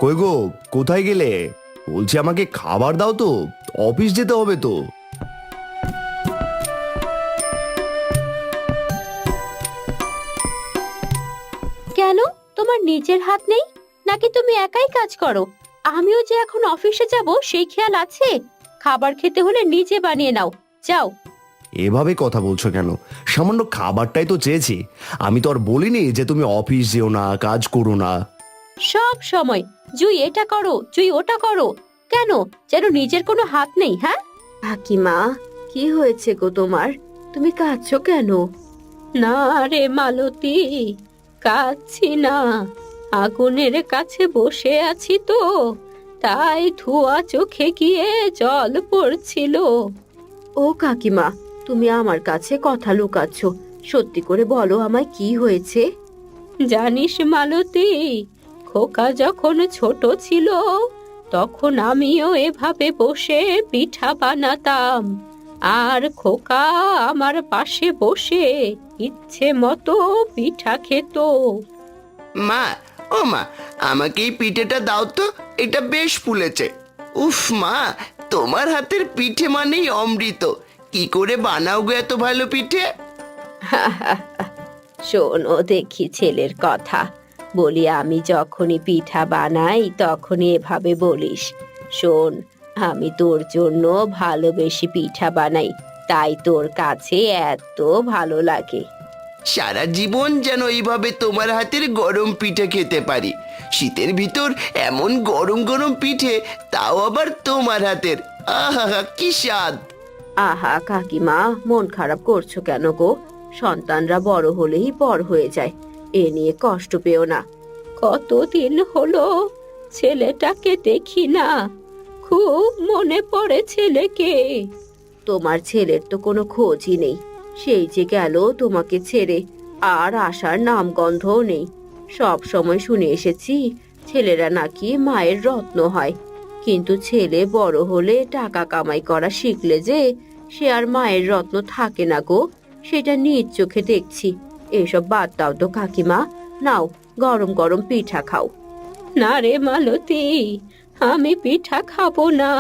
কই গো, কোথায় গেলে? বলছি আমাকে খাবার দাও তো, অফিস যেতে হবে তো। কেন, তোমার নিজের হাত নেই নাকি তুমি একাই কাজ করো? আমিও যে এখন অফিসে যাব সেই খেয়াল আছে? খাবার খেতে হলে নিজে বানিয়ে নাও, যাও। এভাবে কথা বলছো কেন? সামান্য খাবারটাই তো চেয়েছি। আমি তো আর বলিনি যে তুমি অফিস যেও না, কাজ করো না। সব সময় জুই এটা করো, জুই ওটা করো। কেন, যেন নিজের কোনো হাত নেই? হ্যাঁ কাকিমা, কি হয়েছে গো তোমার? তুমি কাঁদছো কেন? না রে মালতী, কাঁদছি না। আগুনের কাছে বসে আছি তো, তাই ধোঁয়া চোখে গিয়ে জল পড়ছিল। ও কাকিমা, তুমি আমার কাছে কথা লুকাচ্ছ। সত্যি করে বলো, আমায় কি হয়েছে? জানিস মালতী, খোকা যখন ছোট ছিল তখন আমিও এভাবে বসে পিঠা বানাতাম, আর খোকা আমার পাশে বসে ইচ্ছে মতো পিঠা খেত। মা, ও মা, আমাকে এই পিঠেটা দাও তো, এটা বেশ ফুলেছে। উফ মা, তোমার হাতের পিঠে মানেই অমৃত। কি করে বানাও গো এত ভালো পিঠে? শোনো দেখি ছেলের কথা, বলি আমি যখনই পিঠা বানাই তখনই এভাবে বলিস। শোন, আমি তোর জন্য ভালোবেসে পিঠা বানাই, তাই তোর কাছে এত ভালো লাগে। সারা জীবন যেন এইভাবে তোমার হাতের গরম পিঠে খেতে পারি। শীতের ভিতর এমন গরম গরম পিঠে, তাও আবার তোমার হাতের। আহা, কি স্বাদ! আহা কাকিমা, মন খারাপ করছো কেন গো? সন্তানরা বড় হলেই বড় হয়ে যায়, এ নিয়ে কষ্ট পেও না। কতদিন হলো ছেলেটাকে দেখি না, খুব মনে পড়ে ছেলেকে। তোমার ছেলের তো কোনো খোঁজই নেই, সেই যে গেল তোমাকে ছেড়ে, আর আসার নামগন্ধও নেই। সব সময় শুনে এসেছি ছেলেরা নাকি মায়ের রত্ন হয়, কিন্তু ছেলে বড় হলে টাকা কামাই করা শিখলে যে সে আর মায়ের রত্ন থাকে না গো, সেটা নিজ চোখে দেখছি। এসব বাদ দাও তো কাকিমা, নাও গরম গরম পিঠা খাও। না রে মালতী, আমি পিঠা খাবো না,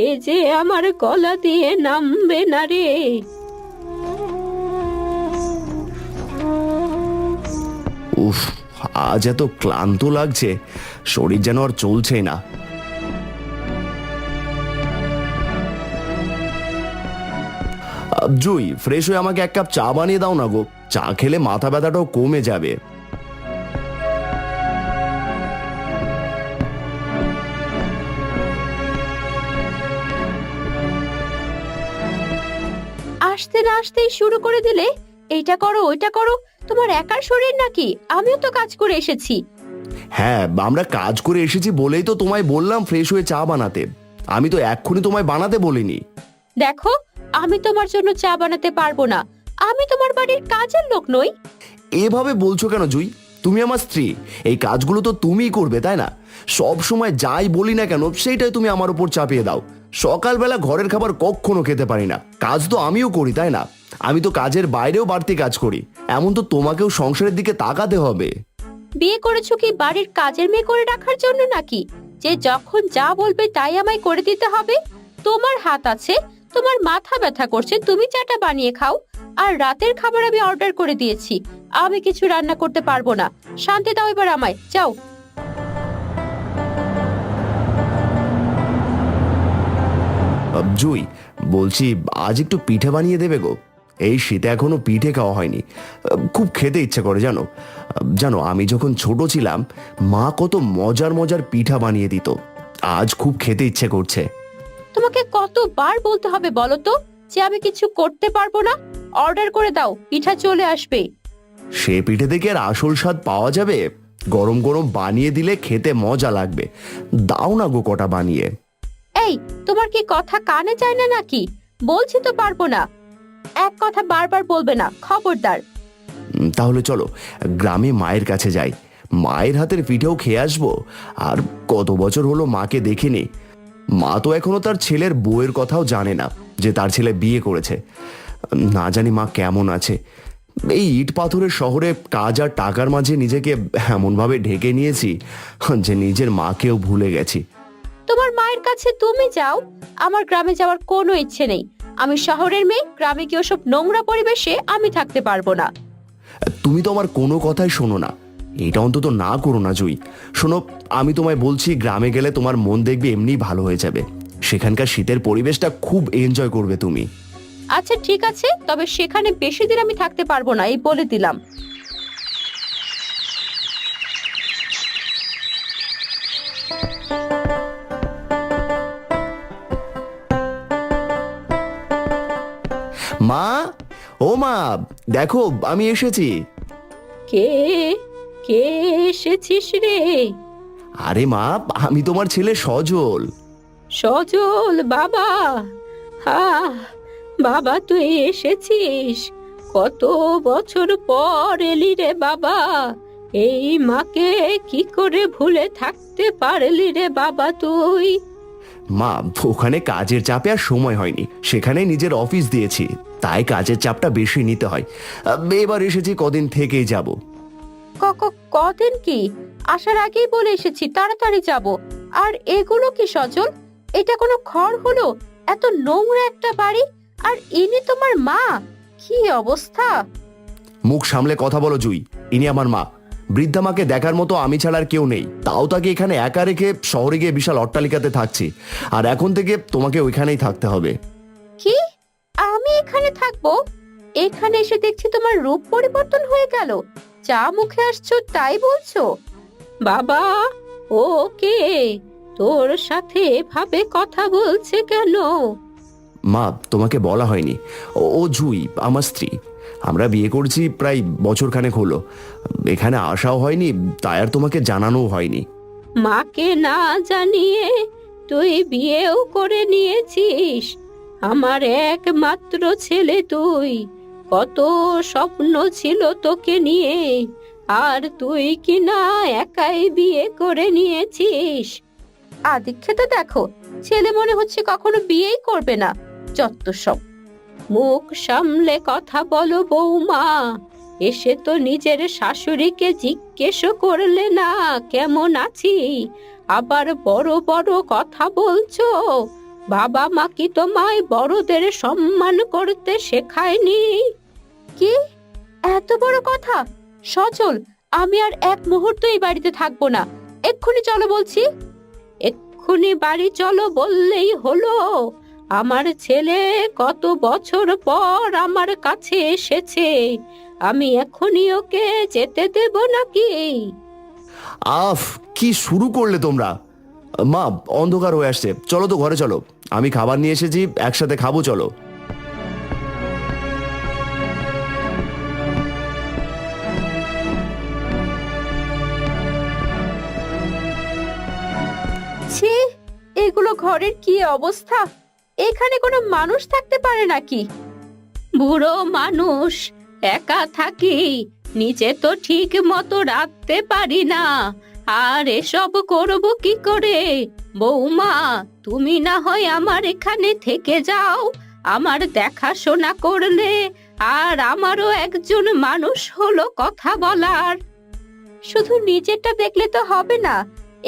এ যে আমার গলা দিয়ে নামবে না রে। উফ, আজ এত ক্লান্ত লাগছে, শরীর যেন আর চলছেই না। জুই, ফ্রেশ হয়ে আমাকে এক কাপ চা বানিয়ে দাও না গো। চা খেলে মাথা ব্যথাটাও কমে যাবে। আসতে না আসতেই শুরু করে দিলে, এইটা করো ওইটা করো। তোমার একার শরীর নাকি? আমিও তো কাজ করে এসেছি। হ্যাঁ, আমরা কাজ করে এসেছি বলেই তো তোমায় বললাম ফ্রেশ হয়ে চা বানাতে। আমি তো এক্ষুনি তোমায় বানাতে বলিনি। দেখো, আমি তোমার জন্য চা বানাতে পারবো না, আমি তোমার বাড়ির কাজের লোক নই। এভাবে বলছো কেন জুই? তুমি আমার স্ত্রী, এই কাজগুলো তো তুমিই করবে, তাই না? সব সময় যাই বলি না কেন সেইটাই তুমি আমার উপর চাপিয়ে দাও। সকালবেলা ঘরের খাবার কখনো খেতে পারি না, কাজ তো আমিও করি, তাই না? আমি তো কাজের বাইরেও বাড়তি কাজ করি, এমন তো তোমাকেও সংসারের দিকে তাকাতে হবে। বিয়ে করেছো কি বাড়ির কাজের মেয়ে করে রাখার জন্য নাকি, যে যখন যা বলবে তাই আমায় করে দিতে হবে? তোমার হাত আছে, তোমার মাথা ব্যথা করছে, তুমি চাটা বানিয়ে খাও। আর রাতের খাবার আমি অর্ডার করে দিয়েছি, আমি কিছু রান্না করতে পারবো না। শান্তি দাও এবার আমায়, যাও। জুই, বলছি আজ একটু পিঠে বানিয়ে দেবে গো। এই শীতে এখনো পিঠে খাওয়া হয়নি, খুব খেতে ইচ্ছে করে জানো। জানো, আমি যখন ছোট ছিলাম মা কত মজার মজার পিঠা বানিয়ে দিত, আজ খুব খেতে ইচ্ছে করছে। তোমাকে কতবার বলতে হবে বলো তো, যে আমি কিছু করতে পারবো না? অর্ডার করে দাও, পিঠা চলে আসবে। সে পিঠে থেকে আর আসল স্বাদ পাওয়া যাবে? গরম গরম বানিয়ে দিলে খেতে মজা লাগবে। দাও না গো কটা বানিয়ে। এই, তোমার কি কথা কানে যায় না নাকি? বলছি তো পারবো না, এক কথা বারবার বলবে না, খবরদার। তাহলে চলো গ্রামে মায়ের কাছে যাই, মায়ের হাতের পিঠেও খেয়ে আসবো। আর কত বছর হলো মাকে দেখিনি। মা তো এখনো তার ছেলের বউয়ের কথাও জানে না, যে তার ছেলে বিয়ে করেছে। না জানি মা কেমন আছে। এই ইট পাথরের শহরে কাজ আর টাকার মাঝে নিজেকে এমনভাবে ঢেকে নিয়েছি যে নিজের মাকেও ভুলে গেছি। তোমার মায়ের কাছে তুমি যাও, আমার গ্রামে যাওয়ার কোনো ইচ্ছে নেই। আমি শহরের মেয়ে, গ্রামে গিয়ে ওসব নোংরা পরিবেশে আমি থাকতে পারবো না। তুমি তো আমার কোনো কথাই শোনো না। এটা অন্তত না করো না জুই। শোনো, আমি তোমায় বলছি, গ্রামে গেলে তোমার মন দেখবে এমনিই ভালো হয়ে যাবে। সেখানকার শীতের পরিবেশটা খুব এনজয় করবে তুমি। আচ্ছা ঠিক আছে, তবে সেখানে বেশি দিন আমি থাকতে পারবো না, এই বলে দিলাম। মা, ও মা, দেখো আমি এসেছি। কে কে এসেছিস রে? আরে মা, আমি তোমার ছেলে সজল। সজল বাবা। হ্যাঁ বাবা, তুই এসেছিস? কত বছর পর এলি রে বাবা। এই মাকে কি করে ভুলে থাকতে পারলি রে বাবা তুই? মা, ওখানে কাজের চাপে আর সময় হয়নি, সেখানে নিজের অফিস দিয়েছি, তাই কাজের চাপটা বেশি নিতে হয়। এবার এসেছি, কদিন থেকেই যাব। কদিন কি? আসার আগেই বলে এসেছি তাড়াতাড়ি যাব। আর এগুলো কি সজল? এটা কোনো ঘর হলো? এত নোংরা একটা বাড়ি, আর ইনি তোমার মা? কি অবস্থা! মুখ সামলে কথা বলো জুই। ইনি আমার মা। বৃদ্ধা মাকে দেখার মতো আমি ছাড়া আর কেউ নেই, তাও তাকে এখানে একা রেখে শহরে গিয়ে বিশাল অট্টালিকাতে থাকছি। আর এখন থেকে তোমাকে ওইখানেই থাকতে হবে। কি? আমি এখানে থাকবো? এখানে এসে দেখছি তোমার রূপ পরিবর্তন হয়ে গেল। যা মুখে আসছো তাই বলছো। বাবা, ও কে? তোর সাথে এভাবে কথা বলছে কেন? মা, তোমাকে বলা হয়নি, ও জুই আমার স্ত্রী। আমরা বিয়ে করছি প্রায় বছরখানেক হলো। এখানে আসাও হয়নি, তাই আর তোমাকে জানানোও হয়নি। মাকে না জানিয়ে তুই বিয়েও করে নিয়েছিস? আমার একমাত্র ছেলে তুই। কত স্বপ্ন ছিল তোকে নিয়ে, আর তুই কি না একাই বিয়ে করে নিয়েছিস? আদিক্ষেত দেখো, ছেলে মনে হচ্ছে কখনো বিয়েই করবে না। যত সব! মুখ সামলে কথা বলো বৌমা। এসে তো নিজের শাশুড়িকে জিজ্ঞেসও করলে না কেমন আছি, আবার বড় বড় কথা বলছো। বাবা মা কি তোমায় বড়দের সম্মান করতে শেখায়নি? কি এত বড় কথা! সজল, আমি আর এক মুহূর্ত এই বাড়িতে থাকবো না। এক্ষুনি চলো বলছি। এক্ষুনি বাড়ি চলো বললেই হলো? আমার ছেলে কত বছর পর আমার কাছে এসেছে, আমি এখনই ওকে যেতে দেব নাকি? আফ, কি শুরু করলে তোমরা! মা, অন্ধকার হয়ে আসছে, চলো তো ঘরে চলো। আমি খাবার নিয়ে এসেছি, একসাথে খাবো, চলো। ছি, এগুলো ঘরের কি অবস্থা! এখানে কোনো মানুষ থাকতে পারে নাকি? বুড়ো মানুষ, একা থাকি, নিজে তো ঠিক মতো রাখতে পারি না, আর এসব করব কি করে? বৌমা, তুমি না হয় আমার এখানে থেকে যাও, আমার দেখাশোনা করলে, আর আমারও একজন মানুষ হলো কথা বলার। শুধু নিজেরটা দেখলে তো হবে না,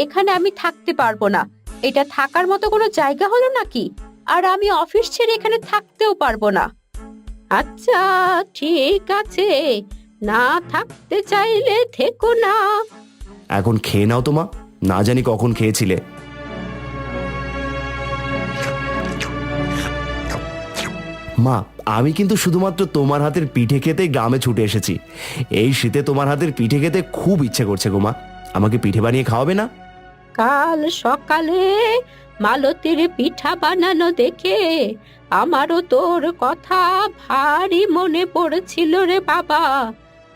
এখানে আমি থাকতে পারবো না। এটা থাকার মতো কোনো জায়গা হলো নাকি? আর আমি অফিস ছেড়ে এখানে থাকতেও পারবো না। আচ্ছা ঠিক আছে, না থাকতে চাইলে থেকো না। এখন খেয়ে নাও তো মা, না জানি কখন খেয়েছিলে। মা, আমি কিন্তু শুধুমাত্র তোমার হাতের পিঠে খেতেই গ্রামে ছুটে এসেছি। এই শীতে তোমার হাতের পিঠে খেতে খুব ইচ্ছে করছে গো মা। আমাকে পিঠে বানিয়ে খাওয়াবে না? কাল সকালে মালতীর পিঠা বানানো দেখে আমারও তোর কথা ভারী মনে পড়ছিল রে বাবা।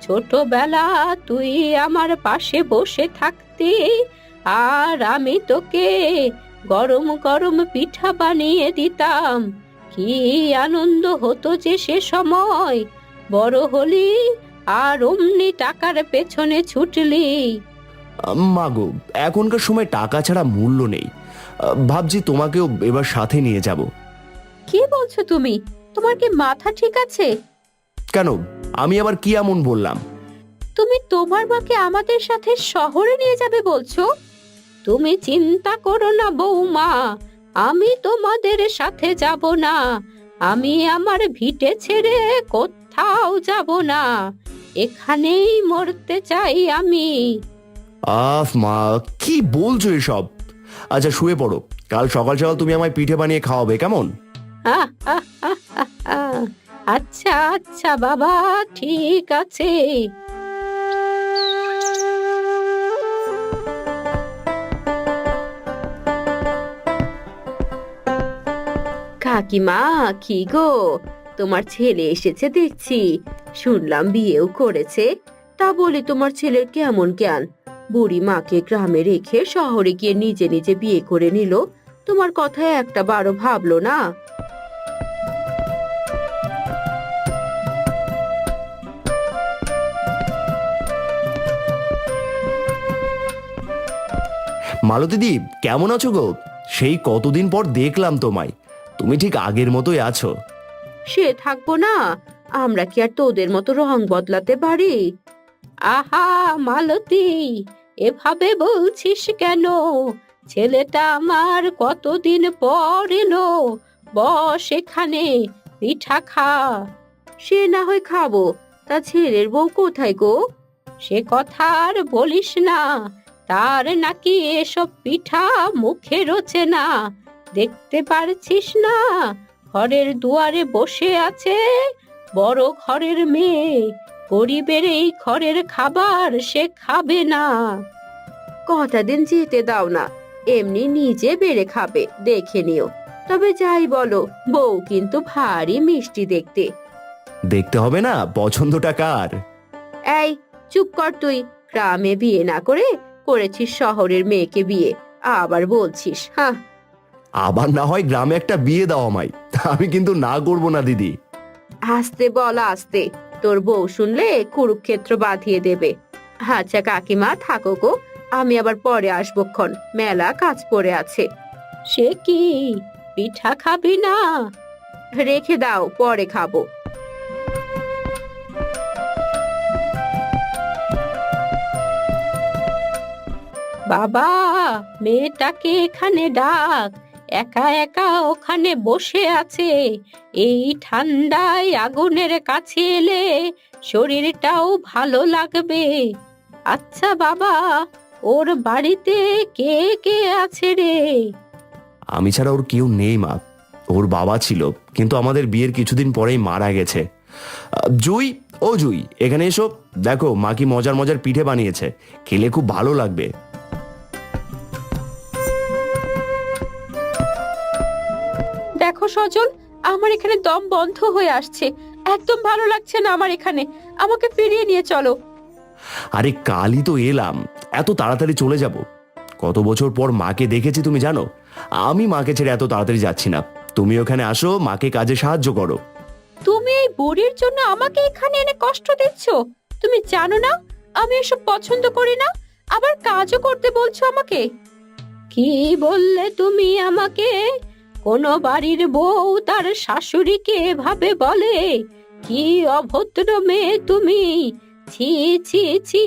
ছোটবেলা তুই আমার পাশে বসে থাকতি, আর আমি তোকে গরম গরম পিঠা বানিয়ে দিতাম। কি আনন্দ হতো যে সে সময়! বড় হলি আর অমনি টাকার পেছনে ছুটলি। মা গো, এখনকার সময় টাকা ছাড়া মূল্য নেই। ভাবছি তোমাকেও এবার সাথে নিয়ে যাব। কি বলছো তুমি? তোমার কি মাথা ঠিক আছে? কেন, আমি আবার কি এমন বললাম? তুমি তোমার মাকে আমাদের সাথে শহরে নিয়ে যাবে বলছো? তুমি চিন্তা করো না বৌমা, আমি তোমাদের সাথে যাব না। আমি আমার ভিটে ছেড়ে কোথাও যাব না, এখানেই মরতে চাই আমি। মা, কি বলছো এসব? আচ্ছা শুয়ে পড়ো, কাল সকাল সকাল তুমি আমায় পিঠে বানিয়ে খাওয়াবে, কেমন? আহ, আহ, আহ, আহ, আহ। আচ্ছা আচ্ছা বাবা, ঠিক আছে। কাকিমা, কি গো, তোমার ছেলে এসেছে দেখছি। শুনলাম বিয়েও করেছে। তা বলি, তোমার ছেলের কেমন জ্ঞান? বুড়ি মাকে গ্রামে রেখে শহরে গিয়ে নিজে নিজে বিয়ে করে নিল। তোমার কথায় একটা বারো ভাবলো না? মালতীদি, কেমন আছো গো? সেই কতদিন পর দেখলাম তোমায়। তুমি ঠিক আগের মতোই আছো। সে থাকবো না, আমরা কি আর তোদের মতো রং বদলাতে পারি? আহা মালতী, এভাবে বলছিস কেন? ছেলেটা আমার কতদিন পর এলো। বস এখানে, পিঠা খা। সে না হয় খাবো, তা ছেলের বউ কোথায় গো? সে কথা আর বলিস না, তার নাকি এসব পিঠা মুখে রোচে না। দেখতে পারছিস না, ঘরের দুয়ারে বসে আছে বড় ঘরের মেয়ে। গরিবের এই ঘরের খাবার সে খাবে না। কটা দিন যেতে দাও না, এমনি নিজে বেড়ে খাবে, দেখে নিও। তবে যাই বলো, বউ কিন্তু ভারী মিষ্টি দেখতে। দেখতে হবে না, পছন্দটা কার? এই চুপ কর তুই। গ্রামে বিয়ে না করে করেছিস শহরের মেয়েকে বিয়ে, আবার বলছিস হ্যাঁ? আবার না হয় গ্রামে একটা বিয়ে দাও আমায়, আমি কিন্তু না করবো না দিদি। আস্তে বল আস্তে, তোর বউ শুনলে কুরুক্ষেত্র বাঁধিয়ে দেবে। আচ্ছা কাকিমা, থাকো গো, আমি আবার পরে আসবক্ষণ, মেলা কাজ পড়ে আছে। সে কি, পিঠা খাবি না? রেখে দাও, পরে খাবো। বাবা, মেয়েটাকে এখানে ডাক। একা একা ওখানে বসে আছে। এই ঠান্ডায় আগুনের কাছে এলে শরীরটাও ভালো লাগবে। আচ্ছা বাবা, ওর বাড়িতে কে কে আছে রে? আমি ছাড়া ওর কেউ নেই মা। ওর বাবা ছিল, কিন্তু আমাদের বিয়ের কিছুদিন পরেই মারা গেছে। জুই, ও জুই, এখানে এসো। দেখো মা কি মজার মজার পিঠে বানিয়েছে, খেলে খুব ভালো লাগবে। দেখো সজল, আমার এখানে দম বন্ধ হয়ে আসছে, একদম ভালো লাগছে না আমার এখানে। আমাকে ফিরিয়ে নিয়ে চলো। আরে কালই তো এলাম, এত তাড়াতাড়ি চলে যাব? কত বছর পর মাকে দেখেছি তুমি জানো। আমি মাকে ছেড়ে এত তাড়াতাড়ি যাচ্ছি না। তুমি ওখানে আসো, মাকে কাজে সাহায্য করো। তুমি এই বুড়ির জন্য আমাকে এখানে এনে কষ্ট দিচ্ছ? তুমি জানো না আমি এসব পছন্দ করি না, আবার কাজও করতে বলছো আমাকে। কি বললে তুমি আমাকে? কোন বাড়ির বউ তার শাশুড়িকে এভাবে বলে? কি অভদ্র মেয়ে তুমি! ছি ছি ছি!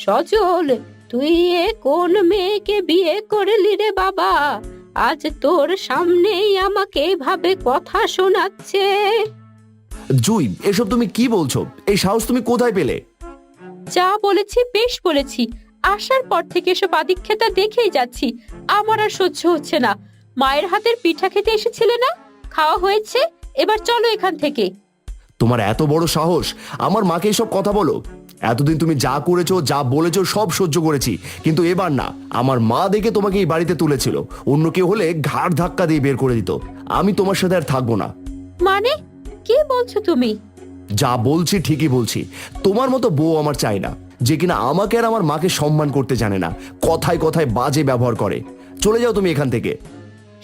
সজল, তুই এ কোন মেয়েকে বিয়ে করলি রে বাবা? আজ তোর সামনেই আমাকে এভাবে কথা শোনাচ্ছে। জুই, এসব তুমি কি বলছো? এই সাহস তুমি কোথায় পেলে? যা বলেছি বেশ বলেছি। আসার পর থেকে এসব আদিক্ষেতা দেখেই যাচ্ছি, আমার আর সহ্য হচ্ছে না। মায়ের হাতের পিঠা খেতে এসেছিলে না, খাওয়া হয়েছে, এবার চলো এখান থেকে। তোমার এত বড় সাহস আমার মাকে এসব কথা বলো? এতদিন তুমি যা করেছো, যা বলেছো সব সহ্য করেছি, কিন্তু এবার না। আমার মা দেখে তোমাকে এই বাড়িতে তুলেছিল, অন্য কেউ হলে ঘাড় ধাক্কা দিয়ে বের করে দিত। আমি তোমার সাথে আর থাকবো না। মানে কি বলছো তুমি? যা বলছি ঠিকই বলছি। তোমার মতো বউ আমার চাই না, যে কিনা আমাকে আর আমার মাকে সম্মান করতে জানে না, কথায় কথায় বাজে ব্যবহার করে। চলে যাও তুমি এখান থেকে।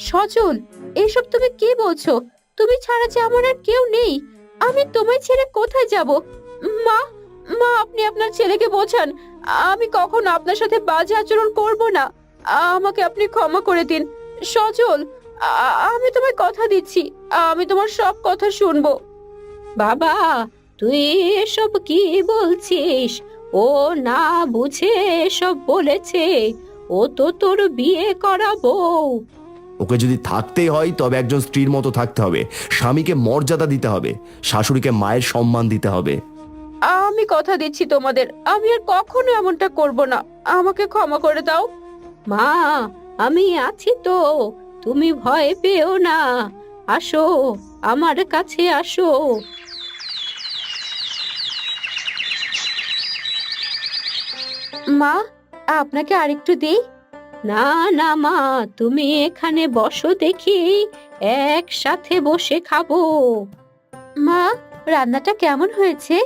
সজল, এইসব তুমি কি বলছো? তুমি ছাড়া যে আমার আর কেউ নেই, আমি তোমায় ছেড়ে কোথায় যাব? মা, মা, আপনি আপনার ছেলেকে বোঝান, আমি কখনো আপনার সাথে বাজে আচরণ করব না। আমাকে আপনি ক্ষমা করে দিন। সজল, আমি তোমায় কথা দিচ্ছি, আমি তোমার সব কথা শুনবো। বাবা, তুই এসব কি বলছিস? ও না বুঝে এসব বলেছে। ও তো তোর বিয়ে করা বউ। ওকে যদি থাকতেই হয় তবে একজন স্ত্রীর মতো থাকতে হবে, স্বামীকে মর্যাদা দিতে হবে, শাশুড়িকে মায়ের সম্মান দিতে হবে। আমি কথা দিচ্ছি তোমাদের, আমি আর কখনো এমনটা করব না। আমাকে ক্ষমা করে দাও। মা, আমি আছি তো, তুমি ভয় পেও না। আসো, আমার কাছে আসো। মা, আপনাকে আরেকটু দিই? না না মা, তুমি এখানে বসো দেখি, একসাথে বসে খাবো। মা, রান্নাটা কেমন হয়েছে?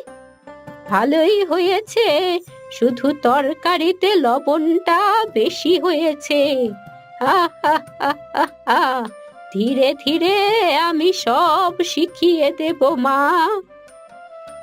ভালোই হয়েছে, শুধু তরকারিতে লবণটা বেশি হয়েছে। হা হা হা হা হা। ধীরে ধীরে আমি সব শিখিয়ে দেব মা।